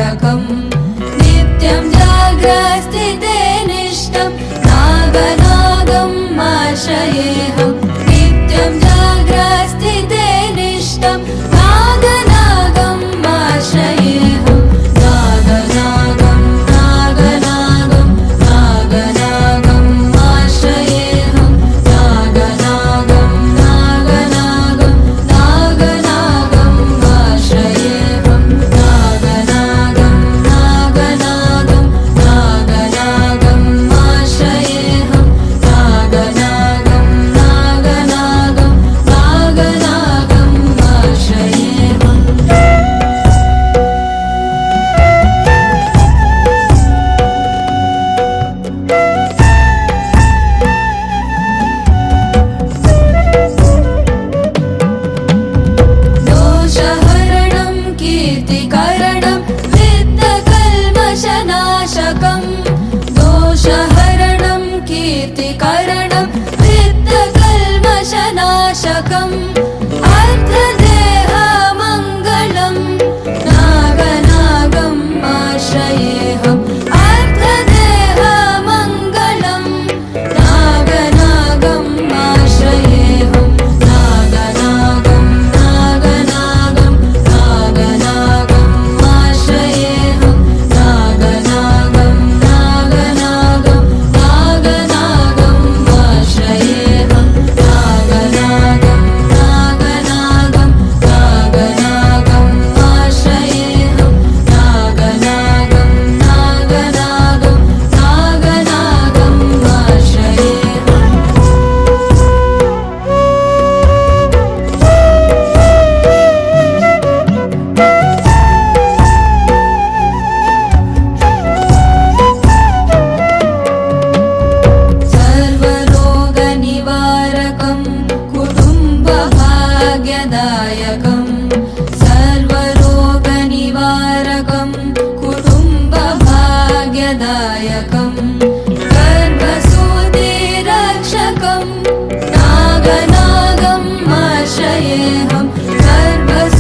निवारकं नित्यं जाग्रस्थिते निष्ठं नागनागम् आश्रयेऽहं नित्यं जाग्रस्थिते निष्ठं नागनागम् आश्रयेऽहं नागनागं नागनागं नागनागम् आश्रयेऽहं नागनागं नागनागं नागनागम् आश्रयेऽहं नागनागं नागनागं नागनागम् आश्रयेऽहं नागनागं नागनागं नागनागम् आश्रयेऽहम् दोषहरणं कीर्तिकरणं वित्तकल्मषनाशकं दोषहरणं कीर्तिकरणं वित्तकल्मषनाशकम् अर्थदेहमङ्गलं नागनागम् आश्रयेऽहम् अर्थदेहमङ्गलं नागनागम् आश्रयेऽहं नागनागं नागनागं नागनागम् आश्रयेऽहं नागनागं नागनागं नागनागम् आश्रयेऽहं नागनागं नागनागं नागनागम् आश्रयेऽहं नागनागं नागनागं नागनागम् आश्रयेऽहम् सर्वरोगनिवारकं कुटुम्बभाग्यदायकं सर्वरोगनिवारकं कुटुम्बभाग्यदायकं गर्भसूतिरक्षकं नागनागम् आश्रयेऽहं गर्भसूतिरक्षकं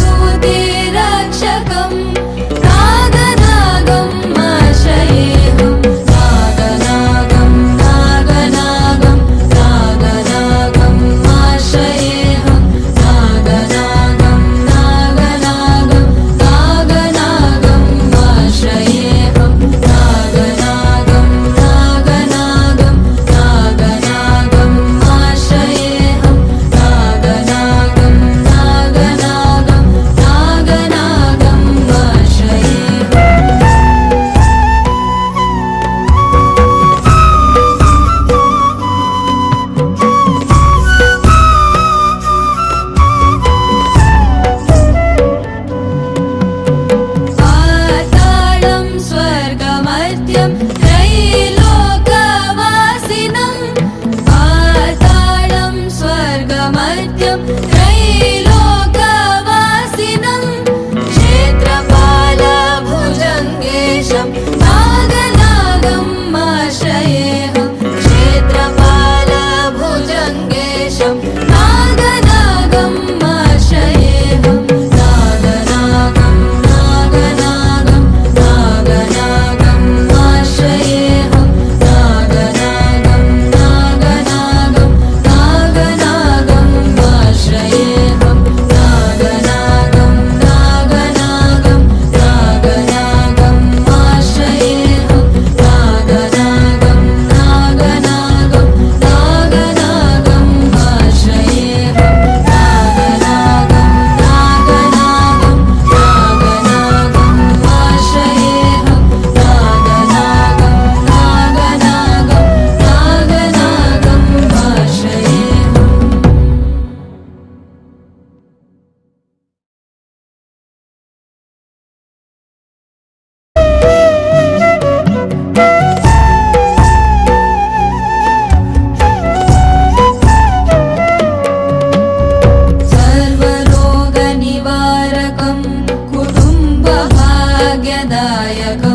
नागनागम् आश्रयेऽहं नागनागं नागनागं नागनागम् आश्रयेऽहं नागनागं नागनागं नागनागम् आश्रयेऽहं नागनागं नागनागं नागनागम् आश्रयेऽहं नागनागं नागनागं नागनागम् आश्रयेऽहम् पातालं स्वर्गमर्त्यं त्रैलोकवासिनं पातालं स्वर्गमर्त्यं त्रैलोकवासिनं क्षेत्रपालभुजङ्गेशं नागनागम् आश्रयेऽहं क्षेत्रपालभुजङ्गेशं नागनागम् आश्रयेऽहं नागनागं नागनागं नागनागम् आश्रयेऽहं नागनागं नागनागं नागनागम् आश्रयेऽहं नागनागं नागनागं नागनागम् आश्रयेऽहं नागनागं नागनागं नागनागम् आश्रयेऽहं नागनागं नागनागं नागनागम् आश्रयेऽहं नागनागं नागनागं नागनागम् आश्रयेऽहम् सर्वरोगनिवारकं कुटुम्बभाग्यदायकं